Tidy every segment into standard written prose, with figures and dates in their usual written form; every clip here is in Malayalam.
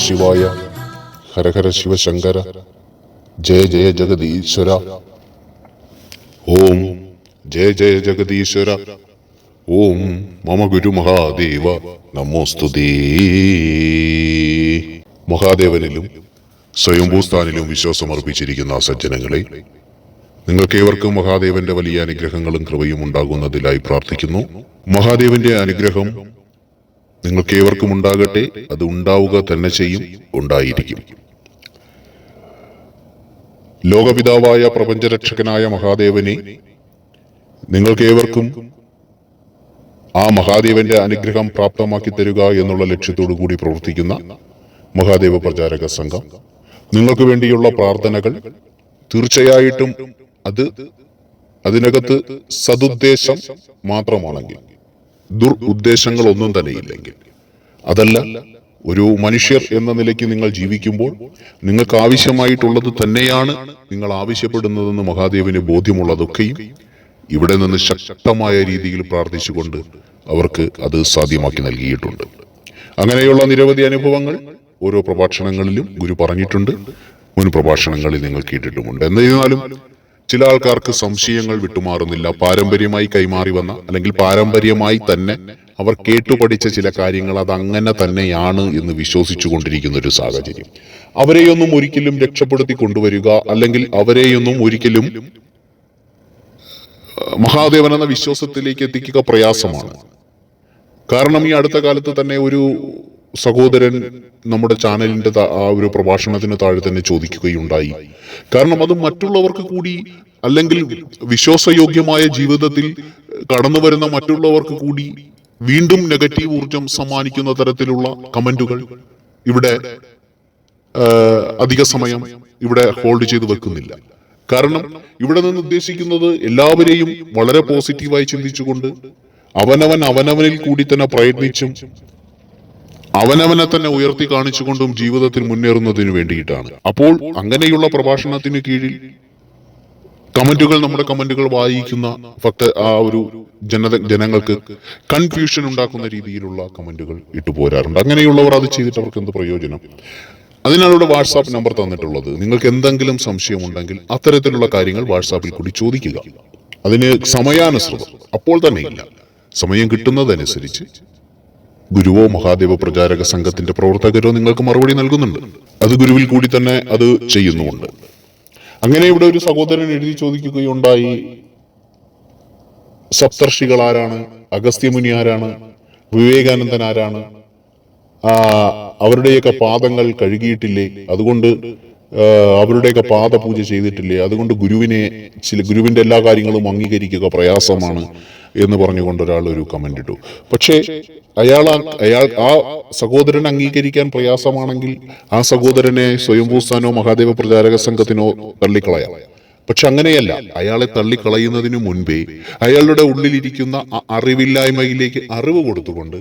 ശിവായ. ഹര ഹര ശിവശങ്കര. ജയ ജയ ജഗദീശ്വര. ഓം ജയ ജയ ജഗദീശ്വര. ഓം മമ ഗുരു മഹാദേവ നമോസ്തുതേ. മഹാദേവനിലും സ്വയംഭൂസ്ഥാനിലും വിശ്വാസമർപ്പിച്ചിരിക്കുന്ന സജ്ജനങ്ങളെ, നിങ്ങൾക്കേവർക്കും മഹാദേവന്റെ വലിയ അനുഗ്രഹങ്ങളും കൃപയും ഉണ്ടാകുന്നതിലായി പ്രാർത്ഥിക്കുന്നു. മഹാദേവന്റെ അനുഗ്രഹം നിങ്ങൾക്കേവർക്കും ഉണ്ടാകട്ടെ. അത് ഉണ്ടാവുക തന്നെ ചെയ്യും, ഉണ്ടായിരിക്കും. ലോകപിതാവായ പ്രപഞ്ചരക്ഷകനായ മഹാദേവനെ നിങ്ങൾക്കേവർക്കും ആ മഹാദേവന്റെ അനുഗ്രഹം പ്രാപ്തമാക്കി തരിക എന്നുള്ള ലക്ഷ്യത്തോടു കൂടി പ്രവർത്തിക്കുന്ന മഹാദേവ പ്രചാരക സംഘം, നിങ്ങൾക്ക് വേണ്ടിയുള്ള പ്രാർത്ഥനകൾ തീർച്ചയായിട്ടും അതിനകത്ത് സതുദ്ദേശം മാത്രമാണെങ്കിൽ, ദുരുദ്ദേശങ്ങൾ ഒന്നും തന്നെ ഇല്ലെങ്കിൽ, അതല്ല ഒരു മനുഷ്യർ എന്ന നിലയ്ക്ക് നിങ്ങൾ ജീവിക്കുമ്പോൾ നിങ്ങൾക്ക് ആവശ്യമായിട്ടുള്ളത് തന്നെയാണ് നിങ്ങൾ ആവശ്യപ്പെടുന്നതെന്ന് മഹാദേവന് ബോധ്യമുള്ളതൊക്കെയും ഇവിടെ നിന്ന് ശക്തമായ രീതിയിൽ പ്രാർത്ഥിച്ചുകൊണ്ട് അവർക്ക് അത് സാധ്യമാക്കി നൽകിയിട്ടുണ്ട്. അങ്ങനെയുള്ള നിരവധി അനുഭവങ്ങൾ ഓരോ പ്രഭാഷണങ്ങളിലും ഗുരു പറഞ്ഞിട്ടുണ്ട്, മുൻ പ്രഭാഷണങ്ങളിൽ നിങ്ങൾ കേട്ടിട്ടുമുണ്ട്. എന്നിരുന്നാലും ചില ആൾക്കാർക്ക് സംശയങ്ങൾ വിട്ടുമാറുന്നില്ല. പാരമ്പര്യമായി കൈമാറി വന്ന, അല്ലെങ്കിൽ പാരമ്പര്യമായി തന്നെ അവർ കേട്ടുപഠിച്ച ചില കാര്യങ്ങൾ അത് അങ്ങനെ തന്നെയാണ് എന്ന് വിശ്വസിച്ചു കൊണ്ടിരിക്കുന്ന ഒരു സാഹചര്യം. അവരെയൊന്നും ഒരിക്കലും രക്ഷപ്പെടുത്തി കൊണ്ടുവരിക, അല്ലെങ്കിൽ അവരെയൊന്നും ഒരിക്കലും മഹാദേവൻ എന്ന വിശ്വാസത്തിലേക്ക് എത്തിക്കുക പ്രയാസമാണ്. കാരണം ഈ അടുത്ത കാലത്ത് തന്നെ ഒരു സഹോദരൻ നമ്മുടെ ചാനലിന്റെ ആ ഒരു പ്രഭാഷണത്തിന് താഴെ തന്നെ ചോദിക്കുകയുണ്ടായി. കാരണം അത് മറ്റുള്ളവർക്ക് കൂടി, അല്ലെങ്കിൽ വിശ്വാസയോഗ്യമായ ജീവിതത്തിൽ കടന്നു വരുന്ന മറ്റുള്ളവർക്ക് കൂടി വീണ്ടും നെഗറ്റീവ് ഊർജം സമ്മാനിക്കുന്ന തരത്തിലുള്ള കമന്റുകൾ ഇവിടെ അധിക സമയം ഇവിടെ ഹോൾഡ് ചെയ്ത് വെക്കുന്നില്ല. കാരണം ഇവിടെ നിന്ന് ഉദ്ദേശിക്കുന്നത് എല്ലാവരെയും വളരെ പോസിറ്റീവായി ചിന്തിച്ചുകൊണ്ട് അവനവനിൽ കൂടി തന്നെ പ്രയത്നിച്ചും അവനവനെ തന്നെ ഉയർത്തി കാണിച്ചുകൊണ്ടും ജീവിതത്തിൽ മുന്നേറുന്നതിന് വേണ്ടിയിട്ടാണ്. അപ്പോൾ അങ്ങനെയുള്ള പ്രഭാഷണത്തിന് കീഴിൽ നമ്മുടെ കമന്റുകൾ വായിക്കുന്ന ആ ഒരു ജനങ്ങൾക്ക് കൺഫ്യൂഷൻ ഉണ്ടാക്കുന്ന രീതിയിലുള്ള കമന്റുകൾ ഇട്ടുപോരാറുണ്ട്. അങ്ങനെയുള്ളവർ അത് ചെയ്തിട്ട് അവർക്ക് എന്ത് പ്രയോജനം? അതിനാണ് ഇവിടെ വാട്സാപ്പ് നമ്പർ തന്നിട്ടുള്ളത്. നിങ്ങൾക്ക് എന്തെങ്കിലും സംശയമുണ്ടെങ്കിൽ അത്തരത്തിലുള്ള കാര്യങ്ങൾ വാട്സാപ്പിൽ കൂടി ചോദിക്കുക. അതിന് സമയാനുസൃതം, അപ്പോൾ തന്നെ ഇല്ല, സമയം കിട്ടുന്നതനുസരിച്ച് ഗുരുവോ മഹാദേവ പ്രചാരക സംഘത്തിന്റെ പ്രവർത്തകരോ നിങ്ങൾക്ക് മറുപടി നൽകുന്നുണ്ട്. അത് ഗുരുവിൽ കൂടി തന്നെ അത് ചെയ്യുന്നുമുണ്ട്. അങ്ങനെ ഇവിടെ ഒരു സഹോദരൻ എഴുതി ചോദിക്കുകയുണ്ടായി, സപ്തർഷികൾ ആരാണ്? അഗസ്ത്യമുനി ആരാണ്? വിവേകാനന്ദൻ ആരാണ്? അവരുടെയൊക്കെ പാദങ്ങൾ കഴുകിയിട്ടില്ലേ? അതുകൊണ്ട് അവരുടെയൊക്കെ പാദപൂജ ചെയ്തിട്ടില്ലേ? അതുകൊണ്ട് ഗുരുവിന്റെ എല്ലാ കാര്യങ്ങളും അംഗീകരിക്കുക പ്രയാസമാണ് എന്ന് പറഞ്ഞുകൊണ്ട് ഒരാൾ ഒരു കമന്റ് ഇട്ടു. പക്ഷേ അയാൾ ആ സഹോദരൻ അംഗീകരിക്കാൻ പ്രയാസമാണെങ്കിൽ ആ സഹോദരനെ സ്വയംഭൂസ്ഥാനോ മഹാദേവ പ്രചാരക സംഘത്തിനോ തള്ളിക്കളയാം. പക്ഷെ അങ്ങനെയല്ല. അയാളെ തള്ളിക്കളയുന്നതിനു മുൻപേ അയാളുടെ ഉള്ളിലിരിക്കുന്ന അറിവില്ലായ്മയിലേക്ക് അറിവ് കൊടുത്തുകൊണ്ട്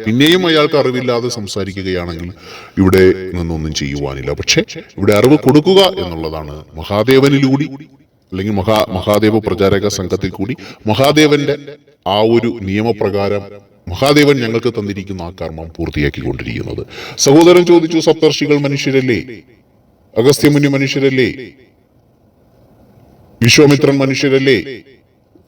പിന്നെയും അയാൾക്ക് അറിവില്ലാതെ സംസാരിക്കുകയാണെങ്കിൽ ഇവിടെ നിന്നൊന്നും ചെയ്യുവാനില്ല. പക്ഷെ ഇവിടെ അറിവ് കൊടുക്കുക എന്നുള്ളതാണ് മഹാദേവനിലൂടെ, അല്ലെങ്കിൽ മഹാദേവ പ്രചാരക സംഘത്തിൽ കൂടി മഹാദേവന്റെ ആ ഒരു നിയമപ്രകാരം മഹാദേവൻ ഞങ്ങൾക്ക് തന്നിരിക്കുന്ന ആ കർമ്മം പൂർത്തിയാക്കിക്കൊണ്ടിരിക്കുന്നത്. സഹോദരൻ ചോദിച്ചു, സപ്തർഷികൾ മനുഷ്യരല്ലേ? അഗസ്ത്യമുനി മനുഷ്യരല്ലേ? വിശ്വാമിത്രൻ മനുഷ്യരല്ലേ?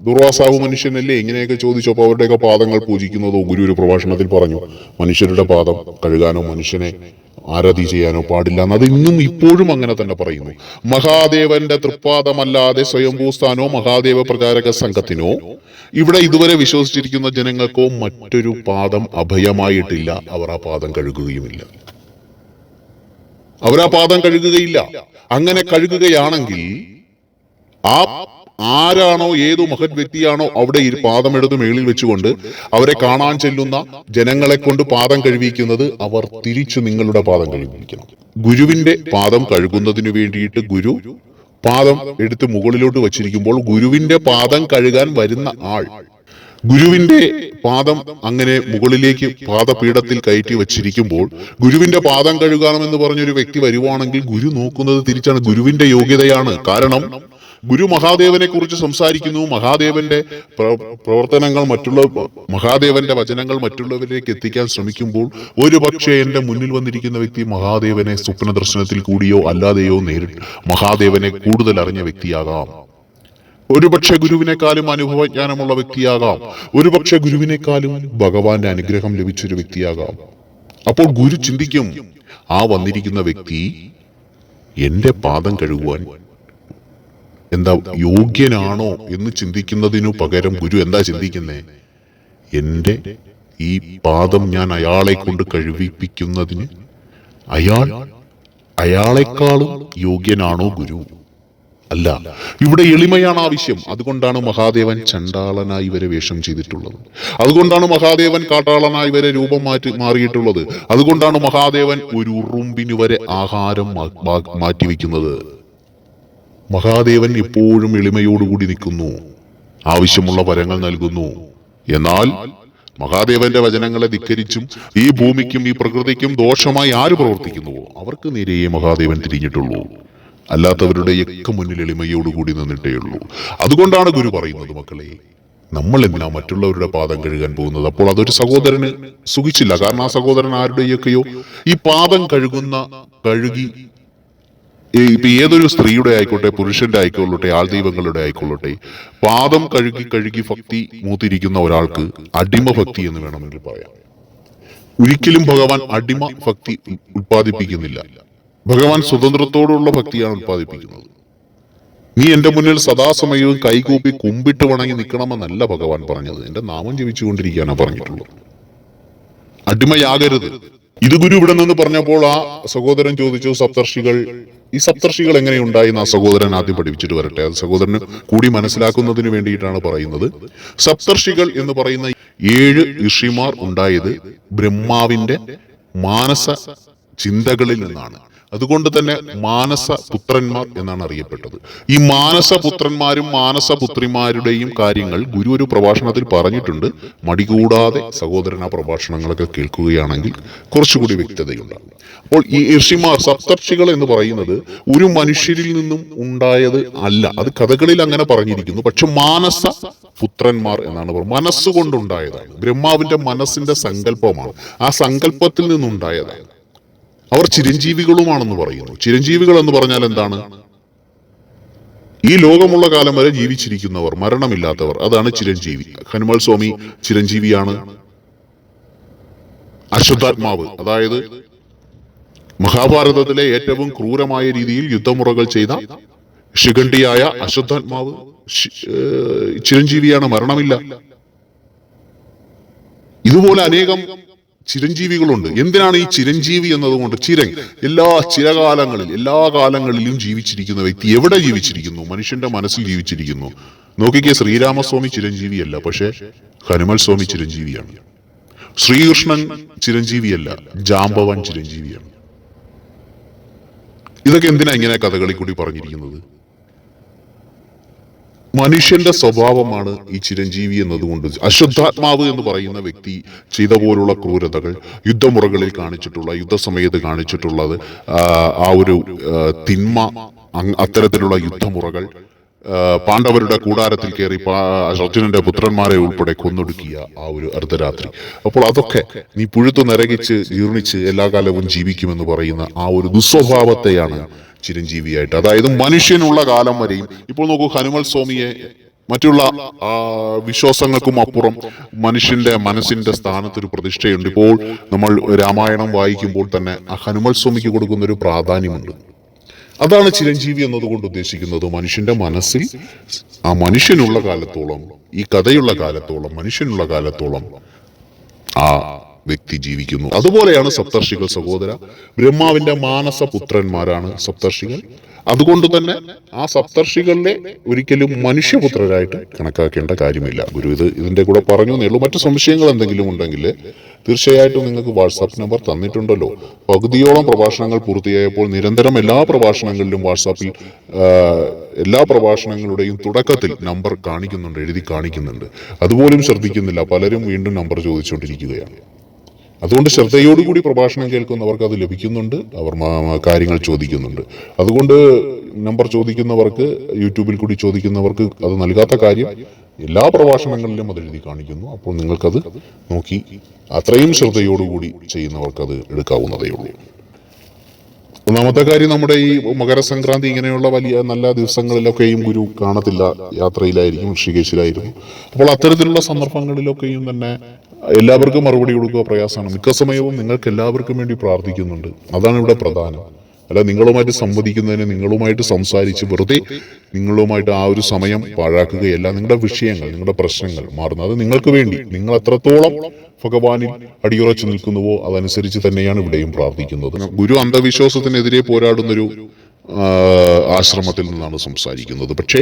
ദുർവാസാവ് മനുഷ്യനല്ലേ? ഇങ്ങനെയൊക്കെ ചോദിച്ചപ്പോൾ അവരുടെയൊക്കെ പാദങ്ങൾ പൂജിക്കുന്നതോ ഗുരു ഒരു പ്രഭാഷണത്തിൽ പറഞ്ഞു, മനുഷ്യരുടെ പാദം കഴുകാനോ മനുഷ്യനെ ആരാധി ചെയ്യാനോ പാടില്ല എന്ന്. അത് ഇന്നും ഇപ്പോഴും അങ്ങനെ തന്നെ പറയുന്നു. മഹാദേവന്റെ തൃപ്പാദമല്ലാതെ സ്വയംഭൂസ്ഥാനോ മഹാദേവ പ്രചാരക സംഘത്തിനോ ഇവിടെ ഇതുവരെ വിശ്വസിച്ചിരിക്കുന്ന ജനങ്ങൾക്കോ മറ്റൊരു പാദം അഭയമായിട്ടില്ല. അവർ ആ പാദം കഴുകുകയുമില്ല. അങ്ങനെ കഴുകുകയാണെങ്കിൽ ആരാണോ, ഏതോ മഹത് വ്യക്തിയാണോ അവിടെ ഈ പാദം എടുത്ത് മേളിൽ വെച്ചുകൊണ്ട് അവരെ കാണാൻ ചെല്ലുന്ന ജനങ്ങളെ കൊണ്ട് പാദം കഴുകിക്കുന്നത്, അവർ തിരിച്ചു നിങ്ങളുടെ പാദം കഴുകിക്കണം. ഗുരുവിന്റെ പാദം കഴുകുന്നതിന് വേണ്ടിയിട്ട് ഗുരു പാദം എടുത്ത് മുകളിലോട്ട് വച്ചിരിക്കുമ്പോൾ ഗുരുവിന്റെ പാദം കഴുകാൻ വരുന്ന ആൾ ഗുരുവിന്റെ പാദം അങ്ങനെ മുകളിലേക്ക് പാദപീഠത്തിൽ കയറ്റി വച്ചിരിക്കുമ്പോൾ ഗുരുവിന്റെ പാദം കഴുകണമെന്ന് പറഞ്ഞൊരു വ്യക്തി വരുവാണെങ്കിൽ ഗുരു നോക്കുന്നത് തിരിച്ചാണ്, ഗുരുവിന്റെ യോഗ്യതയാണ്. കാരണം ഗുരു മഹാദേവനെ കുറിച്ച് സംസാരിക്കുന്നു. മഹാദേവന്റെ പ്രവർത്തനങ്ങൾ മഹാദേവന്റെ വചനങ്ങൾ മറ്റുള്ളവരിലേക്ക് എത്തിക്കാൻ ശ്രമിക്കുമ്പോൾ ഒരു പക്ഷേ എന്റെ മുന്നിൽ വന്നിരിക്കുന്ന വ്യക്തി മഹാദേവനെ സ്വപ്ന ദർശനത്തിൽ കൂടിയോ അല്ലാതെയോ നേരിട്ട് മഹാദേവനെ കൂടുതൽ അറിഞ്ഞ വ്യക്തിയാകാം. ഒരുപക്ഷെ ഗുരുവിനേക്കാളും അനുഭവജ്ഞാനമുള്ള വ്യക്തിയാകാം. ഒരുപക്ഷെ ഗുരുവിനേക്കാളും ഭഗവാന്റെ അനുഗ്രഹം ലഭിച്ചൊരു വ്യക്തിയാകാം. അപ്പോൾ ഗുരു ചിന്തിക്കും, ആ വന്നിരിക്കുന്ന വ്യക്തി എന്റെ പാദം കഴുകുവാൻ എന്താ യോഗ്യനാണോ എന്ന് ചിന്തിക്കുന്നതിനു പകരം ഗുരു എന്താ ചിന്തിക്കുന്നേ? എന്റെ ഈ പാദം ഞാൻ അയാളെ കൊണ്ട് കഴുകിപ്പിക്കുന്നതിന് അയാളെക്കാളും യോഗ്യനാണോ ഗുരു? അല്ല, ഇവിടെ എളിമയാണ് ആവശ്യം. അതുകൊണ്ടാണ് മഹാദേവൻ ചണ്ടാളനായി വരെ വേഷം ചെയ്തിട്ടുള്ളത്. അതുകൊണ്ടാണ് മഹാദേവൻ കാട്ടാളനായി വരെ രൂപം മാറിയിട്ടുള്ളത്. അതുകൊണ്ടാണ് മഹാദേവൻ ഒരു ഉറുമ്പിന് വരെ ആഹാരം മാറ്റിവെക്കുന്നത്. മഹാദേവൻ എപ്പോഴും എളിമയോടുകൂടി നിൽക്കുന്നു, ആവശ്യമുള്ള വരങ്ങൾ നൽകുന്നു. എന്നാൽ മഹാദേവന്റെ വചനങ്ങളെ ധിക്കരിച്ചും ഈ ഭൂമിക്കും ഈ പ്രകൃതിക്കും ദോഷമായി ആര് പ്രവർത്തിക്കുന്നുവോ അവർക്ക് നേരെയേ മഹാദേവൻ തിരിഞ്ഞിട്ടുള്ളൂ. അല്ലാത്തവരുടെയൊക്കെ മുന്നിൽ എളിമയോടുകൂടി നിന്നിട്ടേ ഉള്ളൂ. അതുകൊണ്ടാണ് ഗുരു പറയുന്നത്, മക്കളെ, നമ്മൾ എന്തിനാ മറ്റുള്ളവരുടെ പാദം കഴുകാൻ പോകുന്നത്? അപ്പോൾ അതൊരു സഹോദരന് സുഖിച്ചില്ല. കാരണം ആ സഹോദരൻ ആരുടെയൊക്കെയോ ഈ പാദം കഴുകി ഇപ്പൊ ഏതൊരു സ്ത്രീയുടെ ആയിക്കോട്ടെ, പുരുഷന്റെ ആയിക്കൊള്ളട്ടെ, ആൾദൈവങ്ങളുടെ ആയിക്കൊള്ളട്ടെ, പാദം കഴുകി ഭക്തി മൂത്തിരിക്കുന്ന ഒരാൾക്ക് അടിമ ഭക്തി എന്ന് വേണമെങ്കിൽ പറയാം. ഒരിക്കലും ഭഗവാൻ അടിമ ഭക്തി ഉത്പാദിപ്പിക്കുന്നില്ല. ഭഗവാൻ സ്വതന്ത്രത്തോടുള്ള ഭക്തിയാണ് ഉത്പാദിപ്പിക്കുന്നത്. നീ എന്റെ മുന്നിൽ സദാസമയവും കൈകൂപ്പി കുമ്പിട്ട് വണങ്ങി നിൽക്കണമെന്നല്ല ഭഗവാൻ പറഞ്ഞത്. എന്റെ നാമം ജപിച്ചുകൊണ്ടിരിക്കാനാണ് പറഞ്ഞിട്ടുള്ളത്. അടിമയാകരുത്. ഇത് ഗുരു ഇവിടെ നിന്ന് പറഞ്ഞപ്പോൾ ആ സഹോദരൻ ചോദിച്ചു, ഈ സപ്തർഷികൾ എങ്ങനെയുണ്ടായി എന്ന് ആ സഹോദരൻ ആദ്യം പഠിപ്പിച്ചിട്ട് വരട്ടെ. അത് സഹോദരന് കൂടി മനസ്സിലാക്കുന്നതിന് വേണ്ടിയിട്ടാണ് പറയുന്നത്. സപ്തർഷികൾ എന്ന് പറയുന്ന 7 ഋഷിമാർ ഉണ്ടായത് ബ്രഹ്മാവിന്റെ മാനസ ചിന്തകളിൽ നിന്നാണ്. അതുകൊണ്ട് തന്നെ മാനസപുത്രന്മാർ എന്നാണ് അറിയപ്പെട്ടത്. ഈ മാനസപുത്രന്മാരും മാനസപുത്രിമാരുടെയും കാര്യങ്ങൾ ഗുരു ഒരു പ്രഭാഷണത്തിൽ പറഞ്ഞിട്ടുണ്ട്. മടികൂടാതെ സഹോദരൻ ആ പ്രഭാഷണങ്ങളൊക്കെ കേൾക്കുകയാണെങ്കിൽ കുറച്ചുകൂടി വ്യക്തതയുണ്ടാകും. അപ്പോൾ ഈ ഋഷിമാർ, സപ്തർഷികൾ എന്ന് പറയുന്നത് ഒരു മനുഷ്യരിൽ നിന്നും ഉണ്ടായത് അല്ല. അത് കഥകളിൽ അങ്ങനെ പറഞ്ഞിരിക്കുന്നു. പക്ഷെ മാനസ പുത്രന്മാർ എന്നാണ് പറയുന്നത്. മനസ്സുകൊണ്ടുണ്ടായതാണ്. ബ്രഹ്മാവിന്റെ മനസ്സിന്റെ സങ്കല്പമാണ്. ആ സങ്കല്പത്തിൽ നിന്നുണ്ടായതാണ്. അവർ ചിരഞ്ജീവികളുമാണെന്ന് പറയുന്നു. ചിരഞ്ജീവികൾ എന്ന് പറഞ്ഞാൽ എന്താണ്? ഈ ലോകമുള്ള കാലം വരെ ജീവിച്ചിരിക്കുന്നവർ, മരണമില്ലാത്തവർ, അതാണ് ചിരഞ്ജീവി. ഹനുമാൻ സ്വാമി ചിരഞ്ജീവിയാണ്. അശ്വത്ഥാത്മാവ്, അതായത് മഹാഭാരതത്തിലെ ഏറ്റവും ക്രൂരമായ രീതിയിൽ യുദ്ധമുറകൾ ചെയ്ത ശിഖണ്ഡിയായ അശ്വത്ഥാത്മാവ് ചിരഞ്ജീവിയാണ്, മരണമില്ല. ഇതുപോലെ അനേകം ചിരഞ്ജീവികളുണ്ട്. എന്തിനാണ് ഈ ചിരഞ്ജീവി എന്നതുകൊണ്ട്? എല്ലാ കാലങ്ങളിലും ജീവിച്ചിരിക്കുന്ന വ്യക്തി എവിടെ ജീവിച്ചിരിക്കുന്നു? മനുഷ്യന്റെ മനസ്സിൽ ജീവിച്ചിരിക്കുന്നു. നോക്കിക്കേ, ശ്രീരാമസ്വാമി ചിരഞ്ജീവിയല്ല, പക്ഷെ ഹനുമാൻ സ്വാമി ചിരഞ്ജീവിയാണ്. ശ്രീകൃഷ്ണൻ ചിരഞ്ജീവിയല്ല, ജാംബവാൻ ചിരഞ്ജീവിയാണ്. ഇതൊക്കെ എന്തിനാ ഇങ്ങനെ കഥകളിൽ കൂടി പറഞ്ഞിരിക്കുന്നത്? മനുഷ്യന്റെ സ്വഭാവമാണ് ഈ ചിരഞ്ജീവി എന്നതുകൊണ്ട്. അശ്വത്ഥാത്മാവ് എന്ന് പറയുന്ന വ്യക്തി ചെയ്ത പോലുള്ള ക്രൂരതകൾ, യുദ്ധമുറകളിൽ കാണിച്ചിട്ടുള്ള, യുദ്ധസമയത്ത് കാണിച്ചിട്ടുള്ളത്, ആ ഒരു തിന്മ, അത്തരത്തിലുള്ള യുദ്ധമുറകൾ, പാണ്ഡവരുടെ കൂടാരത്തിൽ കയറി അർജുനന്റെ പുത്രന്മാരെ ഉൾപ്പെടെ കൊന്നൊടുക്കിയ ആ ഒരു അർദ്ധരാത്രി. അപ്പോൾ അതൊക്കെ നീ പുഴുത്തു നരകിച്ച് ജീർണിച്ച് എല്ലാ കാലവും ജീവിക്കുമെന്ന് പറയുന്ന ആ ഒരു ദുസ്വഭാവത്തെയാണ് ചിരഞ്ജീവിയായിട്ട്, അതായത് മനുഷ്യനുള്ള കാലം വരെയും. ഇപ്പോൾ നോക്കൂ, ഹനുമാൻ സ്വാമിയെ മറ്റുള്ള വിശ്വാസങ്ങൾക്കും അപ്പുറം മനുഷ്യന്റെ മനസ്സിന്റെ സ്ഥാനത്തൊരു പ്രതിഷ്ഠയുണ്ട്. ഇപ്പോൾ നമ്മൾ രാമായണം വായിക്കുമ്പോൾ തന്നെ ആ ഹനുമാൻ സ്വാമിക്ക് കൊടുക്കുന്ന ഒരു പ്രാധാന്യമുണ്ട്. അതാണ് ചിരഞ്ജീവി എന്നതുകൊണ്ട് ഉദ്ദേശിക്കുന്നത്. മനുഷ്യന്റെ മനസ്സിൽ ആ മനുഷ്യനുള്ള കാലത്തോളം, ഈ കഥയുള്ള കാലത്തോളം, മനുഷ്യനുള്ള കാലത്തോളം ആ വ്യക്തി ജീവിക്കുന്നു. അതുപോലെയാണ് സപ്തർഷികൾ സഹോദര. ബ്രഹ്മാവിന്റെ മാനസപുത്രന്മാരാണ് സപ്തർഷികൾ. അതുകൊണ്ട് തന്നെ ആ സപ്തർഷികളിലെ ഒരിക്കലും മനുഷ്യപുത്രരായിട്ട് കണക്കാക്കേണ്ട കാര്യമില്ല. ഗുരു ഇതിന്റെ കൂടെ പറഞ്ഞു എന്നേ ഉള്ളൂ. മറ്റു സംശയങ്ങൾ എന്തെങ്കിലും ഉണ്ടെങ്കിൽ തീർച്ചയായിട്ടും നിങ്ങൾക്ക് വാട്സാപ്പ് നമ്പർ തന്നിട്ടുണ്ടല്ലോ. പകുതിയോളം പ്രഭാഷണങ്ങൾ പൂർത്തിയായപ്പോൾ നിരന്തരം എല്ലാ പ്രഭാഷണങ്ങളിലും വാട്സാപ്പിൽ എല്ലാ പ്രഭാഷണങ്ങളുടെയും തുടക്കത്തിൽ നമ്പർ കാണിക്കുന്നുണ്ട്, എഴുതി കാണിക്കുന്നുണ്ട്. അതുപോലും ശ്രദ്ധിക്കുന്നില്ല. പലരും വീണ്ടും നമ്പർ ചോദിച്ചുകൊണ്ടിരിക്കുകയാണ്. അതുകൊണ്ട് ശ്രദ്ധയോടുകൂടി പ്രഭാഷണം കേൾക്കുന്നവർക്ക് അത് ലഭിക്കുന്നുണ്ട്, അവർ കാര്യങ്ങൾ ചോദിക്കുന്നുണ്ട്. അതുകൊണ്ട് നമ്പർ ചോദിക്കുന്നവർക്ക്, യൂട്യൂബിൽ കൂടി ചോദിക്കുന്നവർക്ക് അത് നൽകാത്ത കാര്യം എല്ലാ പ്രഭാഷണങ്ങളിലും അത് എഴുതി കാണിക്കുന്നു. അപ്പോൾ നിങ്ങൾക്കത് നോക്കി അത്രയും ശ്രദ്ധയോടുകൂടി ചെയ്യുന്നവർക്ക് അത് എടുക്കാവുന്നതേ ഉള്ളൂ. ഒന്നാമത്തെ കാര്യം, നമ്മുടെ ഈ മകരസംക്രാന്തി ഇങ്ങനെയുള്ള വലിയ നല്ല ദിവസങ്ങളിലൊക്കെയും ഗുരു കാണത്തില്ല, യാത്രയിലായിരിക്കും, ഋഷികേശിലായിരുന്നു. അപ്പോൾ അത്തരത്തിലുള്ള സന്ദർഭങ്ങളിലൊക്കെയും തന്നെ എല്ലാവർക്കും മറുപടി കൊടുക്കുക പ്രയാസമാണ്. മിക്ക സമയവും നിങ്ങൾക്ക് എല്ലാവർക്കും വേണ്ടി പ്രാർത്ഥിക്കുന്നുണ്ട്. അതാണ് ഇവിടെ പ്രധാനം. അല്ല നിങ്ങളുമായിട്ട് സംവദിക്കുന്നതിന്, നിങ്ങളുമായിട്ട് സംസാരിച്ച് വെറുതെ നിങ്ങളുമായിട്ട് ആ ഒരു സമയം പാഴാക്കുകയല്ല. നിങ്ങളുടെ വിഷയങ്ങൾ, നിങ്ങളുടെ പ്രശ്നങ്ങൾ മാറുന്നത് അത് നിങ്ങൾക്ക് വേണ്ടി, നിങ്ങൾ എത്രത്തോളം ഭഗവാനിൽ അടിയുറച്ചു നിൽക്കുന്നുവോ അതനുസരിച്ച് തന്നെയാണ് ഇവിടെയും പ്രാർത്ഥിക്കുന്നത്. ഗുരു അന്ധവിശ്വാസത്തിനെതിരെ പോരാടുന്നൊരു ആശ്രമത്തിൽ നിന്നാണ് സംസാരിക്കുന്നത്. പക്ഷേ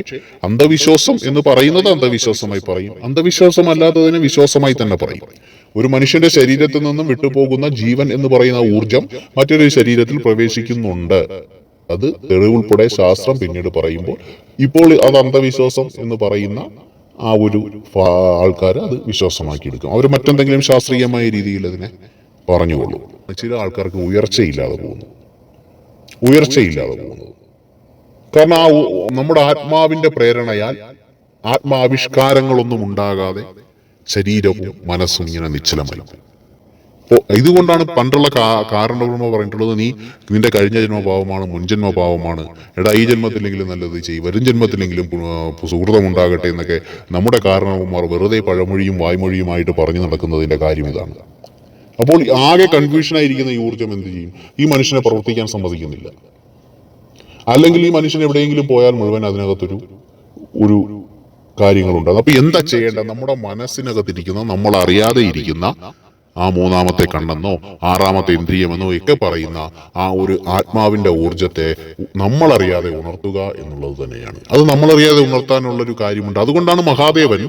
അന്ധവിശ്വാസം എന്ന് പറയുന്നത് അന്ധവിശ്വാസമായി പറയും, അന്ധവിശ്വാസം അല്ലാത്തതിനെ വിശ്വാസമായി തന്നെ പറയും. ഒരു മനുഷ്യന്റെ ശരീരത്തിൽ നിന്നും വിട്ടുപോകുന്ന ജീവൻ എന്ന് പറയുന്ന ഊർജം മറ്റൊരു ശരീരത്തിൽ പ്രവേശിക്കുന്നുണ്ട്. അത് തെളിവുൾപ്പെടെ ശാസ്ത്രം പിന്നീട് പറയുമ്പോൾ, ഇപ്പോൾ അത് അന്ധവിശ്വാസം എന്ന് പറയുന്ന ആ ഒരു ആൾക്കാർ അത് വിശ്വാസമാക്കി എടുക്കും. അവർ മറ്റെന്തെങ്കിലും ശാസ്ത്രീയമായ രീതിയിൽ അതിനെ പറഞ്ഞുകൊള്ളൂ. ചില ആൾക്കാർക്ക് ഉയർച്ചയില്ലാതെ പോകുന്നു. കാരണം നമ്മുടെ ആത്മാവിന്റെ പ്രേരണയാൽ ആത്മാവിഷ്കാരങ്ങളൊന്നും ഉണ്ടാകാതെ ശരീരവും മനസ്സും ഇങ്ങനെ നിശ്ചലമായി. അപ്പോൾ ഇതുകൊണ്ടാണ് പണ്ടുള്ള കാരണവർമ്മ പറഞ്ഞിട്ടുള്ളത്, നിന്റെ കഴിഞ്ഞ ജന്മഭാവമാണ്, മുൻജന്മഭാവമാണ്, എടാ ഈ ജന്മത്തിലെങ്കിലും നല്ലത് ചെയ്യും, വരും ജന്മത്തിലെങ്കിലും സുഹൃതമുണ്ടാകട്ടെ എന്നൊക്കെ നമ്മുടെ കാരണവന്മാർ വെറുതെ പഴമൊഴിയും വായ്മൊഴിയുമായിട്ട് പറഞ്ഞു നടക്കുന്നതിന്റെ കാര്യം ഇതാണ്. അപ്പോൾ ആകെ കൺഫ്യൂഷനായിരിക്കുന്ന ഈ ഊർജ്ജം എന്ത് ചെയ്യും? ഈ മനുഷ്യനെ പ്രവർത്തിക്കാൻ സമ്മതിക്കുന്നില്ല. അല്ലെങ്കിൽ ഈ മനുഷ്യൻ എവിടെയെങ്കിലും പോയാൽ മുഴുവൻ അതിനകത്തൊരു ഒരു കാര്യങ്ങളുണ്ട്. അപ്പൊ എന്താ ചെയ്യേണ്ടത്? നമ്മുടെ മനസ്സിനകത്തിരിക്കുന്ന, നമ്മൾ അറിയാതെ ഇരിക്കുന്ന ആ മൂന്നാമത്തെ കണ്ണെന്നോ ആറാമത്തെ ഇന്ദ്രിയമെന്നോ ഒക്കെ പറയുന്ന ആ ഒരു ആത്മാവിന്റെ ഊർജത്തെ നമ്മളറിയാതെ ഉണർത്തുക എന്നുള്ളത് തന്നെയാണ്. അത് നമ്മളറിയാതെ ഉണർത്താനുള്ളൊരു കാര്യമുണ്ട്. അതുകൊണ്ടാണ് മഹാദേവൻ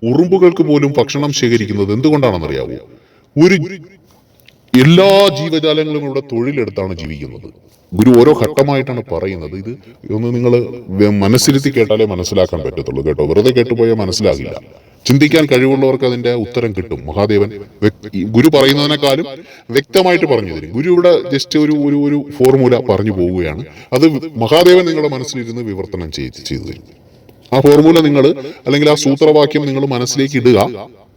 ഉറുമ്പുകൾക്ക് പോലും ഭക്ഷണം ശേഖരിക്കുന്നത്. എന്തുകൊണ്ടാണെന്നറിയാവോ? എല്ലാ ജീവജാലങ്ങളും ഇവിടെ തൊഴിലെടുത്താണ് ജീവിക്കുന്നത്. ഗുരു ഓരോ ഘട്ടമായിട്ടാണ് പറയുന്നത്. ഇത് ഒന്ന് നിങ്ങൾ മനസ്സിരുത്തി കേട്ടാലേ മനസ്സിലാക്കാൻ പറ്റത്തുള്ളൂ കേട്ടോ. വെറുതെ കേട്ടുപോയാൽ മനസ്സിലാകില്ല. ചിന്തിക്കാൻ കഴിവുള്ളവർക്ക് അതിന്റെ ഉത്തരം കിട്ടും. മഹാദേവൻ ഗുരു പറയുന്നതിനേക്കാളും വ്യക്തമായിട്ട് പറഞ്ഞു തരും. ഗുരു ഇവിടെ ജസ്റ്റ് ഒരു ഫോർമുല പറഞ്ഞു പോവുകയാണ്. അത് മഹാദേവൻ നിങ്ങളുടെ മനസ്സിലിരുന്ന് വിവർത്തനം ചെയ്തു തരും. ആ ഫോർമുല നിങ്ങൾ, അല്ലെങ്കിൽ ആ സൂത്രവാക്യം നിങ്ങൾ മനസ്സിലേക്ക് ഇടുക.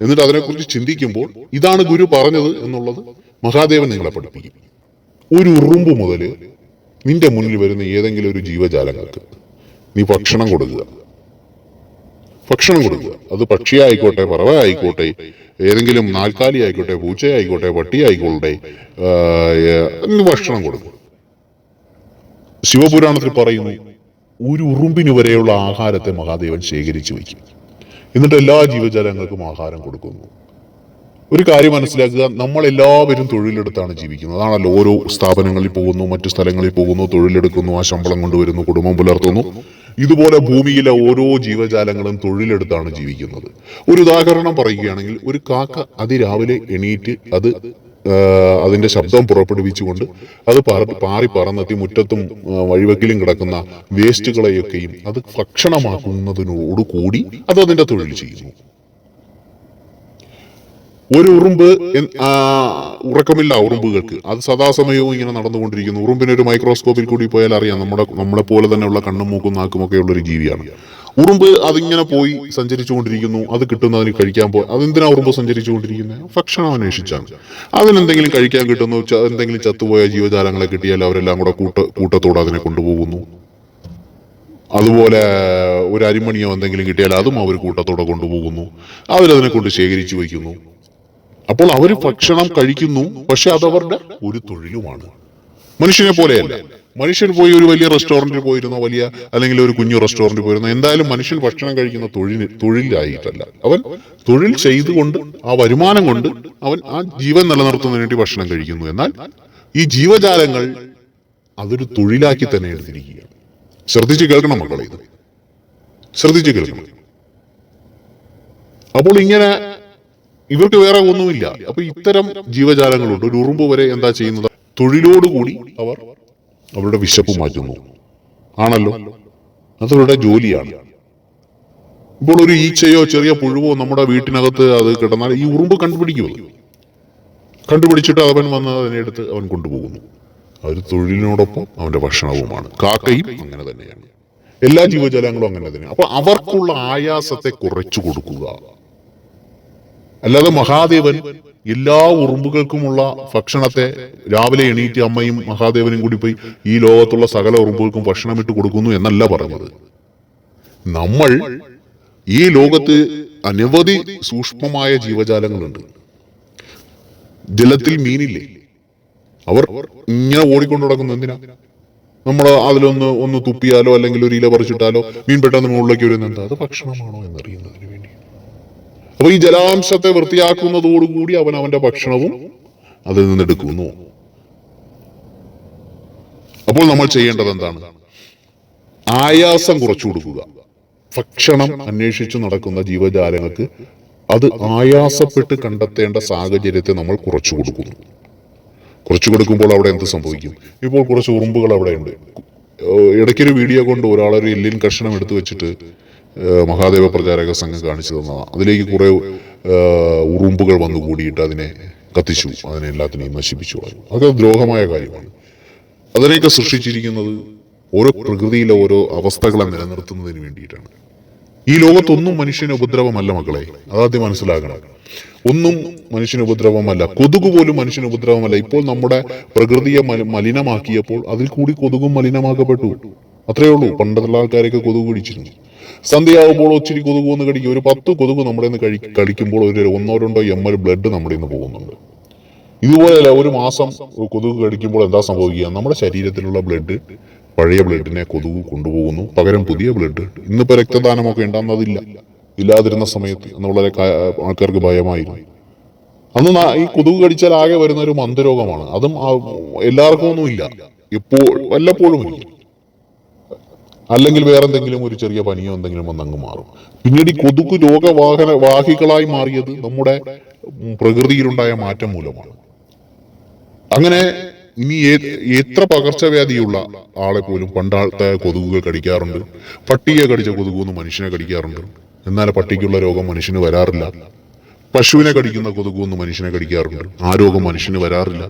എന്നിട്ട് അതിനെക്കുറിച്ച് ചിന്തിക്കുമ്പോൾ ഇതാണ് ഗുരു പറഞ്ഞത് എന്നുള്ളത് മഹാദേവൻ നിങ്ങളെ പഠിപ്പിക്കും. ഒരു ഉറുമ്പ് മുതൽ നിന്റെ മുന്നിൽ വരുന്ന ഏതെങ്കിലും ഒരു ജീവജാലങ്ങൾക്ക് നീ ഭക്ഷണം കൊടുക്കുക. അത് പക്ഷിയായിക്കോട്ടെ, പറവ ആയിക്കോട്ടെ, ഏതെങ്കിലും നാൽക്കാലി ആയിക്കോട്ടെ, പൂച്ചയായിക്കോട്ടെ, പട്ടിയായിക്കോട്ടെ, ഭക്ഷണം കൊടുക്കുക. ശിവപുരാണത്തിൽ പറയുന്നു, ഒരു ഉറുമ്പിന് വരെയുള്ള ആഹാരത്തെ മഹാദേവൻ ശേഖരിച്ചു വയ്ക്കും. എന്നിട്ട് എല്ലാ ജീവജാലങ്ങൾക്കും ആഹാരം കൊടുക്കുന്നു. ഒരു കാര്യം മനസ്സിലാക്കുക, നമ്മളെല്ലാവരും തൊഴിലെടുത്താണ് ജീവിക്കുന്നത്. അതാണല്ലോ, ഓരോ സ്ഥാപനങ്ങളിൽ പോകുന്നു, മറ്റു സ്ഥലങ്ങളിൽ പോകുന്നു, തൊഴിലെടുക്കുന്നു, ആ ശമ്പളം കൊണ്ടുവരുന്നു, കുടുംബം പുലർത്തുന്നു. ഇതുപോലെ ഭൂമിയിലെ ഓരോ ജീവജാലങ്ങളും തൊഴിലെടുത്താണ് ജീവിക്കുന്നത്. ഒരു ഉദാഹരണം പറയുകയാണെങ്കിൽ, ഒരു കാക്ക അതിരാവിലെ എണീറ്റ് അതിന്റെ ശബ്ദം പുറപ്പെടുവിച്ചുകൊണ്ട് അത് പാറി പറന്നെത്തി മുറ്റത്തും വഴിവെക്കിലും കിടക്കുന്ന വേസ്റ്റുകളെയൊക്കെയും അത് ഭക്ഷണമാക്കുന്നതിനോടുകൂടി അത് അതിന്റെ തൊഴിൽ ചെയ്യുന്നു. ഒരു ഉറുമ്പ് ഉറക്കമില്ല ഉറുമ്പുകൾക്ക്, അത് സദാസമയവും ഇങ്ങനെ നടന്നുകൊണ്ടിരിക്കുന്നു. ഉറുമ്പിനൊരു മൈക്രോസ്കോപ്പിൽ കൂടി പോയാൽ അറിയാം, നമ്മളെ പോലെ തന്നെയുള്ള കണ്ണും മൂക്കും നാക്കും ഒക്കെ ഉള്ളൊരു ജീവിയാണ് ഉറുമ്പ്. അതിങ്ങനെ പോയി സഞ്ചരിച്ചുകൊണ്ടിരിക്കുന്നു. അത് കിട്ടുന്നതിന് കഴിക്കാൻ അതെന്തിനാ ഉറുമ്പ് സഞ്ചരിച്ചുകൊണ്ടിരിക്കുന്നത്? ഭക്ഷണം അന്വേഷിച്ചാണ്. അതിനെന്തെങ്കിലും കഴിക്കാൻ കിട്ടുന്നു, എന്തെങ്കിലും ചത്തുപോയ ജീവജാലങ്ങളെ കിട്ടിയാൽ അവരെല്ലാം കൂടെ കൂട്ടത്തോടെ അതിനെ കൊണ്ടുപോകുന്നു. അതുപോലെ ഒരു അരിമണിയോ എന്തെങ്കിലും കിട്ടിയാൽ അതും അവർ കൂട്ടത്തോടെ കൊണ്ടുപോകുന്നു. അവരതിനെ കൊണ്ട് ശേഖരിച്ചു വയ്ക്കുന്നു. അപ്പോൾ അവർ ഭക്ഷണം കഴിക്കുന്നു, പക്ഷെ അതവരുടെ ഒരു തൊഴിലുമാണ്. മനുഷ്യനെ പോലെയല്ല. മനുഷ്യൻ പോയി ഒരു വലിയ റെസ്റ്റോറന്റിൽ പോയിരുന്നോ, അല്ലെങ്കിൽ ഒരു കുഞ്ഞു റെസ്റ്റോറന്റിൽ പോയിരുന്നോ, എന്തായാലും മനുഷ്യൻ ഭക്ഷണം കഴിക്കുന്ന തൊഴിലായിട്ടല്ല. അവൻ തൊഴിൽ ചെയ്തുകൊണ്ട് ആ വരുമാനം കൊണ്ട് അവൻ ആ ജീവൻ നിലനിർത്തുന്നതിന് വേണ്ടി ഭക്ഷണം കഴിക്കുന്നു. എന്നാൽ ഈ ജീവജാലങ്ങൾ അതൊരു തൊഴിലാക്കി തന്നെ എടുത്തിരിക്കുകയാണ്. ശ്രദ്ധിച്ച് കേൾക്കണം മക്കളെ, ഇത് ശ്രദ്ധിച്ച് കേൾക്കണം. അപ്പോൾ ഇങ്ങനെ ഇവർക്ക് വേറെ ഒന്നുമില്ല. അപ്പൊ ഇത്തരം ജീവജാലങ്ങളുണ്ട്. ഒരു ഉറുമ്പ് വരെ എന്താ ചെയ്യുന്നത്? തൊഴിലോടുകൂടി അവർ അവരുടെ വിശപ്പ് മാറ്റുന്നു. ആണല്ലോ, അതവരുടെ ജോലിയാണ്. ഇപ്പോൾ ഒരു ഈച്ചയോ ചെറിയ പുഴുവോ നമ്മുടെ വീട്ടിനകത്ത് അത് കിടന്നാൽ ഈ ഉറുമ്പ് കണ്ടുപിടിക്കുമത്. കണ്ടുപിടിച്ചിട്ട് അവൻ വന്ന് അതിനെടുത്ത് അവൻ കൊണ്ടുപോകുന്നു. ഒരു തൊഴിലിനോടൊപ്പം അവന്റെ ഭക്ഷണവുമാണ്. കാക്കയും അങ്ങനെ തന്നെയാണ്, എല്ലാ ജീവജാലങ്ങളും അങ്ങനെ തന്നെയാണ്. അപ്പൊ അവർക്കുള്ള ആയാസത്തെ കുറച്ചു കൊടുക്കുക. അല്ലാതെ മഹാദേവൻ എല്ലാ ഉറുമ്പുകൾക്കുമുള്ള ഭക്ഷണത്തെ രാവിലെ എണീറ്റ് അമ്മയും മഹാദേവനും കൂടി പോയി ഈ ലോകത്തുള്ള സകല ഉറുമ്പുകൾക്കും ഭക്ഷണം ഇട്ട് കൊടുക്കുന്നു എന്നല്ല പറഞ്ഞത്. നമ്മൾ ഈ ലോകത്ത് അനവധി സൂക്ഷ്മമായ ജീവജാലങ്ങളുണ്ട്. ജലത്തിൽ മീനില്ലേ, അവർ ഇങ്ങനെ ഓടിക്കൊണ്ടു നടക്കുന്നു. എന്തിനാ? നമ്മൾ അതിലൊന്ന് തുപ്പിയാലോ അല്ലെങ്കിൽ ഒരു ഇല പറിച്ചിട്ടാലോ മീൻ പെട്ടെന്ന് മുകളിലേക്ക് വരുന്നത് എന്താ? അത് ഭക്ഷണമാണോ എന്നറിയുന്നതിന് വേണ്ടി. അപ്പൊ ഈ ജലാംശത്തെ വൃത്തിയാക്കുന്നതോടുകൂടി അവൻ അവന്റെ ഭക്ഷണവും അതിൽ നിന്നെടുക്കുന്നു. അപ്പോൾ നമ്മൾ ചെയ്യേണ്ടത് എന്താണ്? ആയാസം കുറച്ചു കൊടുക്കുക. ഭക്ഷണം അന്വേഷിച്ചു നടക്കുന്ന ജീവജാലങ്ങൾക്ക് അത് ആയാസപ്പെട്ട് കണ്ടെത്തേണ്ട സാഹചര്യത്തെ നമ്മൾ കുറച്ചു കൊടുക്കുന്നു. കുറച്ചു കൊടുക്കുമ്പോൾ അവിടെ എന്ത് സംഭവിക്കും? ഇപ്പോൾ കുറച്ച് ഉറുമ്പുകൾ അവിടെ ഉണ്ട്. ഇടയ്ക്കൊരു വീഡിയോ കൊണ്ട് ഒരാളൊരു എല്ലിൻ കഷ്ണം എടുത്തു വെച്ചിട്ട് മഹാദേവ പ്രചാരക സംഘം കാണിച്ചു തന്നതാണ്. അതിലേക്ക് കുറെ ഉറുമ്പുകൾ വന്നു കൂടിയിട്ട് അതിനെ കത്തിച്ചു, അതിനെ എല്ലാത്തിനെയും നശിപ്പിച്ചു കളഞ്ഞു. അതൊക്കെ ദ്രോഹമായ കാര്യമാണ്. അതിനെയൊക്കെ സൃഷ്ടിച്ചിരിക്കുന്നത് ഓരോ പ്രകൃതിയിലെ ഓരോ അവസ്ഥകളെ നിലനിർത്തുന്നതിന് വേണ്ടിയിട്ടാണ്. ഈ ലോകത്തൊന്നും മനുഷ്യന് ഉപദ്രവമല്ല മക്കളെ, അതാദ്യം മനസ്സിലാക്കണം. ഒന്നും മനുഷ്യന് ഉപദ്രവമല്ല. കൊതുക് പോലും മനുഷ്യന് ഉപദ്രവമല്ല. ഇപ്പോൾ നമ്മുടെ പ്രകൃതിയെ മലിനമാക്കിയപ്പോൾ അതിൽ കൂടി കൊതുകും മലിനമാക്കപ്പെട്ടു. അത്രയേ ഉള്ളൂ. പണ്ടുള്ള ആൾക്കാരൊക്കെ കൊതുക് കടിച്ചിരുന്നു. സന്ധ്യയാകുമ്പോൾ ഒത്തിരി കൊതുക് വന്ന് കടിക്കും. ഒരു 10 കൊതുക് നമ്മുടെ നിന്ന് കടിക്കുമ്പോൾ ഒരു 1-2 ml ബ്ലഡ് നമ്മുടെ നിന്ന് പോകുന്നുണ്ട്. ഇതുപോലെയല്ല, ഒരു മാസം കൊതുക് കടിക്കുമ്പോൾ എന്താ സംഭവിക്കുക? നമ്മുടെ ശരീരത്തിലുള്ള ബ്ലഡ്, പഴയ ബ്ലഡിനെ കൊതുക് കൊണ്ടുപോകുന്നു, പകരം പുതിയ ബ്ലഡ്. ഇന്നിപ്പോ രക്തദാനമൊക്കെ ഉണ്ടാകുന്നതില്ല. ഇല്ലാതിരുന്ന സമയത്ത് അന്ന് വളരെ ആൾക്കാർക്ക് ഭയമായിരുന്നു. അന്ന് ഈ കൊതുക് കടിച്ചാൽ ആകെ വരുന്ന ഒരു മന്ദരോഗമാണ്. അതും എല്ലാവർക്കും ഒന്നും ഇല്ല, വല്ലപ്പോഴും ഇല്ല. അല്ലെങ്കിൽ വേറെന്തെങ്കിലും ഒരു ചെറിയ പനിയോ എന്തെങ്കിലും വന്നങ്ങ് മാറും. പിന്നീട് ഈ കൊതുക് രോഗവാഹികളായി മാറിയത് നമ്മുടെ പ്രകൃതിയിലുണ്ടായ മാറ്റം മൂലമാണ്. അങ്ങനെ ഇനി എത്ര പകർച്ചവ്യാധിയുള്ള ആളെ പോലും പണ്ടാളത്തെ കൊതുകുകൾ കടിക്കാറുണ്ട്. പട്ടിയെ കടിച്ച കൊതുകൊന്നും മനുഷ്യനെ കടിക്കാറുണ്ട്. എന്നാൽ പട്ടിക്കുള്ള രോഗം മനുഷ്യന് വരാറില്ല. പശുവിനെ കടിക്കുന്ന കൊതുകൊന്നും മനുഷ്യനെ കടിക്കാറുണ്ട്. ആ രോഗം മനുഷ്യന് വരാറില്ല.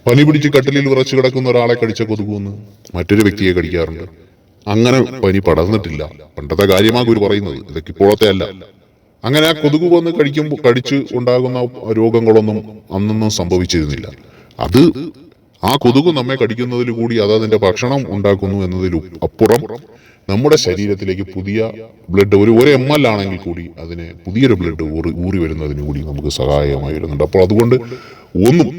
പനി പിടിച്ച് കട്ടിലിൽ വിറച്ചു കിടക്കുന്ന ഒരാളെ കടിച്ച കൊതുകൊന്ന് മറ്റൊരു വ്യക്തിയെ കടിക്കാറുണ്ട്. അങ്ങനെ പനി പടർന്നിട്ടില്ല. പണ്ടത്തെ കാര്യമാണ് ഗുരു പറയുന്നത്, ഇതൊക്കെ ഇപ്പോഴത്തെ അല്ല. അങ്ങനെ ആ കൊതുക് വന്ന് കടിച്ച് ഉണ്ടാകുന്ന രോഗങ്ങളൊന്നും അന്നൊന്നും സംഭവിച്ചിരുന്നില്ല. അത് ആ കൊതുക് നമ്മെ കടിക്കുന്നതിൽ കൂടി അത് അതിന്റെ ഭക്ഷണം ഉണ്ടാക്കുന്നു എന്നതിലും അപ്പുറം നമ്മുടെ ശരീരത്തിലേക്ക് പുതിയ ബ്ലഡ് ഒരു ml ആണെങ്കിൽ കൂടി അതിന് പുതിയൊരു ബ്ലഡ് ഊറി വരുന്നതിന് കൂടി നമുക്ക് സഹായമായി വരുന്നുണ്ട്. അപ്പോൾ അതുകൊണ്ട് ഒന്നും,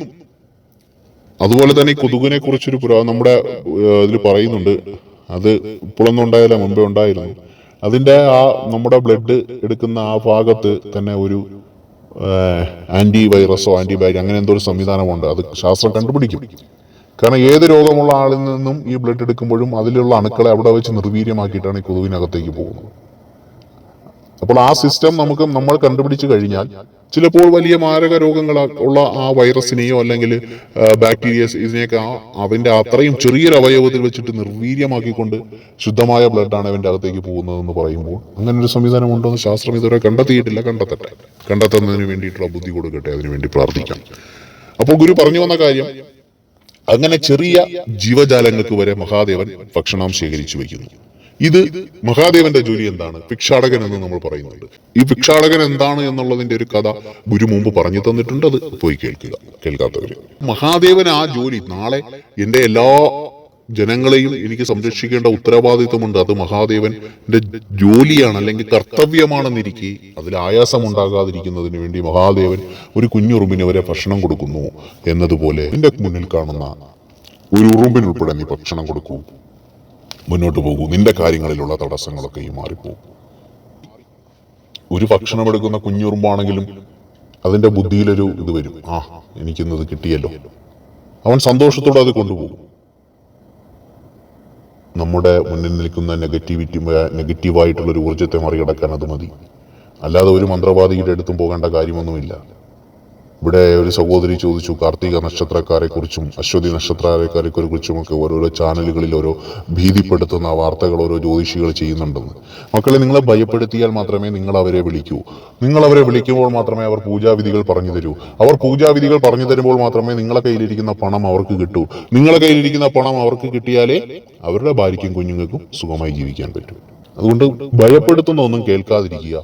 അതുപോലെ തന്നെ ഈ കൊതുകിനെ കുറിച്ചൊരു നമ്മുടെ ഇതിൽ പറയുന്നുണ്ട്. അത് ഇപ്പോഴൊന്നും ഉണ്ടായില്ല, മുമ്പേ ഉണ്ടായിരുന്നു. അതിന്റെ നമ്മുടെ ബ്ലഡ് എടുക്കുന്ന ആ ഭാഗത്ത് തന്നെ ഒരു ആന്റി വൈറസോ ആന്റിബയോട്ടിക് അങ്ങനെ എന്തോ ഒരു സംവിധാനമുണ്ട്. അത് ശാസ്ത്രം കണ്ടുപിടിക്കും. കാരണം ഏത് രോഗമുള്ള ആളിൽ നിന്നും ഈ ബ്ലഡ് എടുക്കുമ്പോഴും അതിലുള്ള അണുക്കളെ അവിടെ വെച്ച് നിർവീര്യമാക്കിയിട്ടാണ് ഈ കൊതുവിനകത്തേക്ക് പോകുന്നത്. അപ്പോൾ ആ സിസ്റ്റം നമ്മൾ കണ്ടുപിടിച്ചു കഴിഞ്ഞാൽ ചിലപ്പോൾ വലിയ മാരക രോഗങ്ങൾ ഉള്ള ആ വൈറസിനെയോ അല്ലെങ്കിൽ ബാക്ടീരിയസ് ഇതിനെയൊക്കെ അവന്റെ അത്രയും ചെറിയൊരു അവയവത്തിൽ വെച്ചിട്ട് നിർവീര്യമാക്കിക്കൊണ്ട് ശുദ്ധമായ ബ്ലഡാണ് അവന്റെ അകത്തേക്ക് പോകുന്നതെന്ന് പറയുമ്പോൾ അങ്ങനെ ഒരു സംവിധാനം ഉണ്ടോ എന്ന് ശാസ്ത്രം ഇതുവരെ കണ്ടെത്തിയിട്ടില്ല. കണ്ടെത്തുന്നതിന് വേണ്ടിയിട്ടുള്ള ബുദ്ധി കൊടുക്കട്ടെ, അതിനുവേണ്ടി പ്രാർത്ഥിക്കാം. അപ്പോൾ ഗുരു പറഞ്ഞു വന്ന കാര്യം, അങ്ങനെ ചെറിയ ജീവജാലങ്ങൾക്ക് വരെ മഹാദേവൻ ഭക്ഷണം ശേഖരിച്ചു വയ്ക്കുന്നു. ഇത് മഹാദേവന്റെ ജോലി എന്താണ്? ഭിക്ഷാടകൻ എന്ന് നമ്മൾ പറയുന്നുണ്ട്. ഈ ഭിക്ഷാടകൻ എന്താണ് എന്നുള്ളതിന്റെ ഒരു കഥ ഗുരു മുമ്പ് പറഞ്ഞു തന്നിട്ടുണ്ട്. അത് പോയി കേൾക്കാത്തവര്. മഹാദേവൻ ആ ജോലി, നാളെ എന്റെ എല്ലാ ജനങ്ങളെയും എനിക്ക് സംരക്ഷിക്കേണ്ട ഉത്തരവാദിത്വമുണ്ട്. അത് മഹാദേവന്റെ ജോലിയാണ്, അല്ലെങ്കിൽ കർത്തവ്യമാണെന്നിരിക്കെ അതിൽ ആയാസം ഉണ്ടാകാതിരിക്കുന്നതിന് വേണ്ടി മഹാദേവൻ ഒരു കുഞ്ഞുറുമ്പിന് വരെ ഭക്ഷണം കൊടുക്കുന്നു. എന്നതുപോലെ എന്റെ മുന്നിൽ കാണുന്ന ഒരു ഉറുമ്പിനുൾപ്പെടെ നീ ഭക്ഷണം കൊടുക്കൂ, മുന്നോട്ട് പോകൂ, നിന്റെ കാര്യങ്ങളിലുള്ള തടസ്സങ്ങളൊക്കെ ഈ മാറിപ്പോകും. ഒരു ഭക്ഷണം എടുക്കുന്ന കുഞ്ഞുറുമ്പാണെങ്കിലും അതിന്റെ ബുദ്ധിയിലൊരു ഇത് വരും, എനിക്കിന്നത് കിട്ടിയല്ലോ. അവൻ സന്തോഷത്തോടെ അത് കൊണ്ടുപോകും. നമ്മുടെ മുന്നിൽ നിൽക്കുന്ന നെഗറ്റീവായിട്ടുള്ള ഒരു ഊർജ്ജത്തെ മറികടക്കാൻ അത് മതി. അല്ലാതെ ഒരു മന്ത്രവാദിയുടെ അടുത്തും പോകേണ്ട കാര്യമൊന്നുമില്ല. ഇവിടെ ഒരു സഹോദരി ചോദിച്ചു കാർത്തിക നക്ഷത്രക്കാരെ കുറിച്ചും അശ്വതി നക്ഷത്രക്കാരെ കുറിച്ചുമൊക്കെ ഓരോരോ ചാനലുകളിൽ ഓരോ ഭീതിപ്പെടുത്തുന്ന വാർത്തകൾ ഓരോ ജ്യോതിഷികൾ ചെയ്യുന്നുണ്ടെന്ന്. മക്കളെ, നിങ്ങളെ ഭയപ്പെടുത്തിയാൽ മാത്രമേ നിങ്ങൾ അവരെ വിളിക്കൂ. നിങ്ങൾ അവരെ വിളിക്കുമ്പോൾ മാത്രമേ അവർ പൂജാവിധികൾ പറഞ്ഞു തരൂ. അവർ പൂജാവിധികൾ പറഞ്ഞു തരുമ്പോൾ മാത്രമേ നിങ്ങളെ കയ്യിലിരിക്കുന്ന പണം അവർക്ക് കിട്ടൂ. നിങ്ങളെ കയ്യിലിരിക്കുന്ന പണം അവർക്ക് കിട്ടിയാലേ അവരുടെ ഭാര്യയ്ക്കും കുഞ്ഞുങ്ങൾക്കും സുഖമായി ജീവിക്കാൻ പറ്റൂ. അതുകൊണ്ട് ഭയപ്പെടുത്തുന്ന ഒന്നും കേൾക്കാതിരിക്കുക.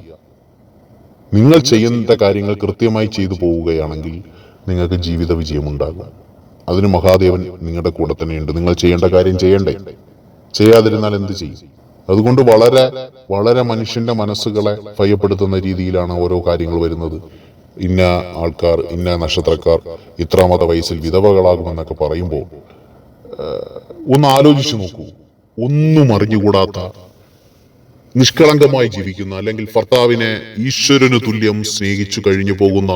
നിങ്ങൾ ചെയ്യുന്ന കാര്യങ്ങൾ കൃത്യമായി ചെയ്തു പോവുകയാണെങ്കിൽ നിങ്ങൾക്ക് ജീവിത വിജയമുണ്ടാകും. അതിന് മഹാദേവൻ നിങ്ങളുടെ കൂടെ തന്നെയുണ്ട്. നിങ്ങൾ ചെയ്യേണ്ട കാര്യം ചെയ്യണ്ടേ? ചെയ്യാതിരുന്നാൽ എന്ത് ചെയ്യും? അതുകൊണ്ട് വളരെ വളരെ മനുഷ്യന്റെ മനസ്സുകളെ ഭയപ്പെടുത്തുന്ന രീതിയിലാണ് ഓരോ കാര്യങ്ങൾ വരുന്നത്. ഇന്ന ആൾക്കാർ, ഇന്ന നക്ഷത്രക്കാർ ഇത്രാമത്തെ വയസ്സിൽ വിധവകളാകുമെന്നൊക്കെ പറയുമ്പോൾ ഒന്ന് ആലോചിച്ചു നോക്കൂ. ഒന്നും അറിഞ്ഞുകൂടാത്ത നിഷ്കളങ്കമായി ജീവിക്കുന്ന, അല്ലെങ്കിൽ ഭർത്താവിനെ ഈശ്വരന് തുല്യം സ്നേഹിച്ചു കഴിഞ്ഞു പോകുന്ന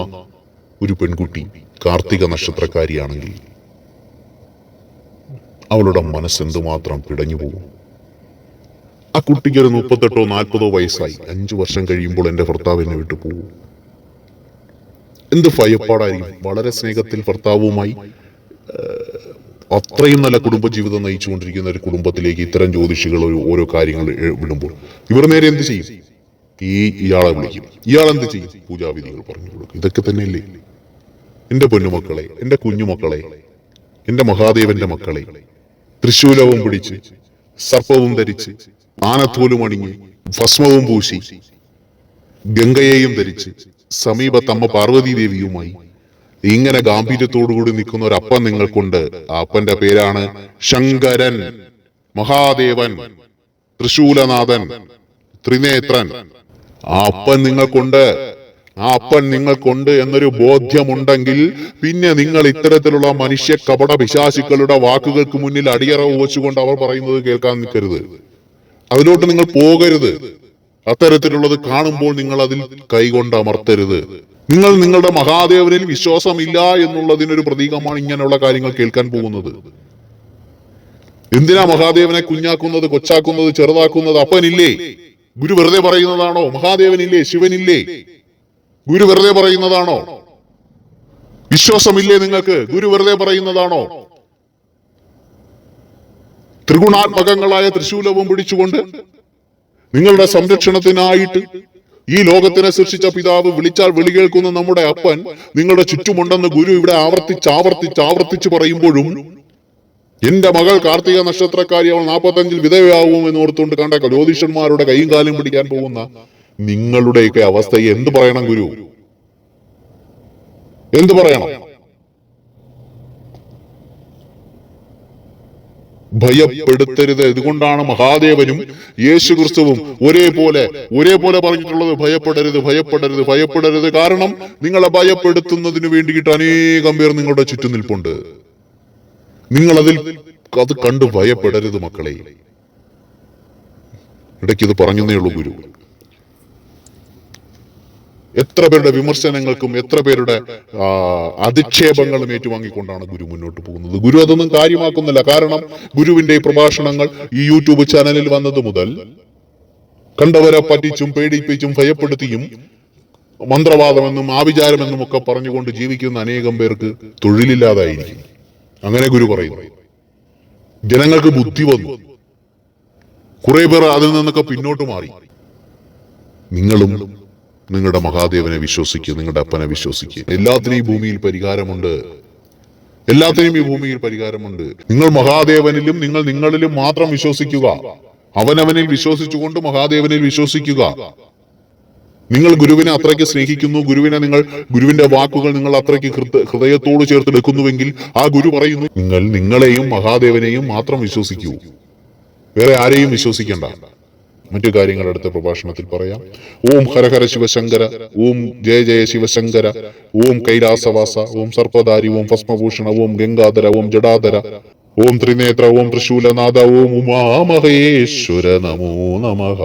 ഒരു പെൺകുട്ടി കാർത്തിക നക്ഷത്രക്കാരിയാണെങ്കിൽ അവളുടെ മനസ്സെന്തുമാത്രം പിടഞ്ഞു പോകും. ആ കുട്ടിക്ക് ഒരു 38 40 വയസ്സായി, 5 വർഷം കഴിയുമ്പോൾ എന്റെ ഭർത്താവ് എന്നെ വിട്ടു പോകും. എന്ത് ഭയപ്പാടായിരിക്കും. വളരെ സ്നേഹത്തിൽ ഭർത്താവുമായി അത്രയും നല്ല കുടുംബജീവിതം നയിച്ചുകൊണ്ടിരിക്കുന്ന ഒരു കുടുംബത്തിലേക്ക് ഇത്തരം ജ്യോതിഷികൾ ഓരോ കാര്യങ്ങൾ വിടുമ്പോൾ ഇവർ നേരെ എന്ത് ചെയ്യും? ഇയാളെ വിളിക്കും. ഇയാൾ എന്ത് ചെയ്യും? പൂജാവിധികൾ പറഞ്ഞു കൊടുക്കും. ഇതൊക്കെ തന്നെയല്ലേ എന്റെ പൊന്നുമക്കളെ, എന്റെ കുഞ്ഞുമക്കളെ, എന്റെ മഹാദേവന്റെ മക്കളെ? തൃശൂലവും പിടിച്ച്, സർപ്പവും ധരിച്ച്, ആനത്തോലും അണിഞ്ഞ്, ഭസ്മവും പൂശി, ഗംഗയെയും ധരിച്ച്, സമീപത്തമ്മ പാർവതീ ദേവിയുമായി ഇങ്ങനെ ഗാംഭീര്യത്തോടുകൂടി നിൽക്കുന്ന ഒരു അപ്പൻ നിങ്ങൾക്കുണ്ട്. ആ അപ്പന്റെ പേരാണ് ശങ്കരൻ, മഹാദേവൻ, തൃശൂലനാഥൻ, ത്രിനേത്രൻ. ആ അപ്പൻ നിങ്ങൾക്കുണ്ട്. ആ അപ്പൻ നിങ്ങൾക്കുണ്ട് എന്നൊരു ബോധ്യമുണ്ടെങ്കിൽ പിന്നെ നിങ്ങൾ ഇത്തരത്തിലുള്ള മനുഷ്യ കപട പിശാചുക്കളുടെ വാക്കുകൾക്ക് മുന്നിൽ അടിയറവ് വെച്ചുകൊണ്ട് അവർ പറയുന്നത് കേൾക്കാൻ നിൽക്കരുത്. അതിലോട്ട് നിങ്ങൾ പോകരുത്. അത്തരത്തിലുള്ളത് കാണുമ്പോൾ നിങ്ങൾ അതിൽ കൈകൊണ്ട് അമർത്തരുത്. നിങ്ങൾ നിങ്ങളുടെ മഹാദേവനിൽ വിശ്വാസമില്ല എന്നുള്ളതിനൊരു പ്രതീകമാണ് ഇങ്ങനെയുള്ള കാര്യങ്ങൾ കേൾക്കാൻ പോകുന്നത്. എന്തിനാ മഹാദേവനെ കുഞ്ഞാക്കുന്നത്, കൊച്ചാക്കുന്നത്, ചെറുതാക്കുന്നത്? അപ്പനില്ലേ? ഗുരു വെറുതെ പറയുന്നതാണോ? മഹാദേവനില്ലേ? ശിവനില്ലേ? ഗുരു വെറുതെ പറയുന്നതാണോ? വിശ്വാസമില്ലേ നിങ്ങൾക്ക്? ഗുരു വെറുതെ പറയുന്നതാണോ? ത്രിഗുണാത്മകങ്ങളായ തൃശൂലവും പിടിച്ചുകൊണ്ട് നിങ്ങളുടെ സംരക്ഷണത്തിനായിട്ട് ഈ ലോകത്തിനെ സൃഷ്ടിച്ച പിതാവ്, വിളിച്ചാൽ വിളി കേൾക്കുന്ന നമ്മുടെ അപ്പൻ നിങ്ങളുടെ ചുറ്റുമുണ്ടെന്ന് ഗുരു ഇവിടെ ആവർത്തിച്ച് പറയുമ്പോഴും എന്റെ മകൾ കാർത്തിക നക്ഷത്രക്കാരി, അവൾ 45-ൽ വിധവയാവും എന്ന് ഓർത്തുകൊണ്ട് കണ്ട ജ്യോതിഷന്മാരുടെ കൈയും കാലും പിടിക്കാൻ പോകുന്ന നിങ്ങളുടെയൊക്കെ അവസ്ഥയെ എന്ത് പറയണം ഗുരു? എന്ത് പറയണം? ഭയപ്പെടുത്തരുത്. ഇതുകൊണ്ടാണ് മഹാദേവനും യേശു ക്രിസ്തുവും ഒരേപോലെ പറഞ്ഞിട്ടുള്ളത്. ഭയപ്പെടരുത്. കാരണം നിങ്ങളെ ഭയപ്പെടുത്തുന്നതിന് വേണ്ടിയിട്ട് അനേകം പേർ നിങ്ങളുടെ ചുറ്റും നിൽപ്പുണ്ട്. നിങ്ങൾ അത് കണ്ട് ഭയപ്പെടരുത് മക്കളെ. ഇടയ്ക്ക് ഇത് പറഞ്ഞേ ഉള്ളൂ ഗുരു. എത്ര പേരുടെ വിമർശനങ്ങൾക്കും എത്ര പേരുടെ അധിക്ഷേപങ്ങളും ഏറ്റുവാങ്ങിക്കൊണ്ടാണ് ഗുരു മുന്നോട്ട് പോകുന്നത്. ഗുരു അതൊന്നും കാര്യമാക്കുന്നില്ല. കാരണം ഗുരുവിന്റെ ഈ പ്രഭാഷണങ്ങൾ ഈ യൂട്യൂബ് ചാനലിൽ വന്നത് മുതൽ കണ്ടവരെ പറ്റിച്ചും പേടിപ്പിച്ചും ഭയപ്പെടുത്തിയും മന്ത്രവാദമെന്നും ആവിചാരമെന്നും ഒക്കെ പറഞ്ഞുകൊണ്ട് ജീവിക്കുന്ന അനേകം പേർക്ക് തൊഴിലില്ലാതായിരിക്കും. അങ്ങനെ ഗുരു പറയുന്നു. ജനങ്ങൾക്ക് ബുദ്ധി വന്നു. കുറെ പേർ അതിൽ നിന്നൊക്കെ പിന്നോട്ട് മാറി. നിങ്ങളും നിങ്ങളുടെ മഹാദേവനെ വിശ്വസിക്കുക, നിങ്ങളുടെ അപ്പനെ വിശ്വസിക്കുക. എല്ലാത്തിനും ഈ ഭൂമിയിൽ പരിഹാരമുണ്ട്. നിങ്ങൾ മഹാദേവനിലും നിങ്ങൾ നിങ്ങളിലും മാത്രം വിശ്വസിക്കുക. അവനവനിൽ വിശ്വസിച്ചുകൊണ്ട് മഹാദേവനിൽ വിശ്വസിക്കുക. നിങ്ങൾ ഗുരുവിനെ അത്രയ്ക്ക് സ്നേഹിക്കുന്നു, ഗുരുവിന്റെ വാക്കുകൾ നിങ്ങൾ അത്രയ്ക്ക് ഹൃദയത്തോട് ചേർത്തെടുക്കുന്നുവെങ്കിൽ ആ ഗുരു പറയുന്നു, നിങ്ങൾ നിങ്ങളെയും മഹാദേവനെയും മാത്രം വിശ്വസിക്കൂ, വേറെ ആരെയും വിശ്വസിക്കണ്ട. മറ്റു കാര്യങ്ങൾ അടുത്ത പ്രഭാഷണത്തിൽ പറയാം. ഓം ഹരഹര ശിവശങ്കര, ഓം ജയ ജയ ശിവശങ്കര, ഓം കൈലാസവാസ, ഓം സർപ്പധാരി, ഓം ഭസ്മഭൂഷണ, ഓം ഗംഗാധര, ഓം ജടാധര, ഓം ത്രിനേത്ര, ഓം തൃശൂലനാഥ, ഓം ഉമാമഹേശ്വര, നമോ നമഃ.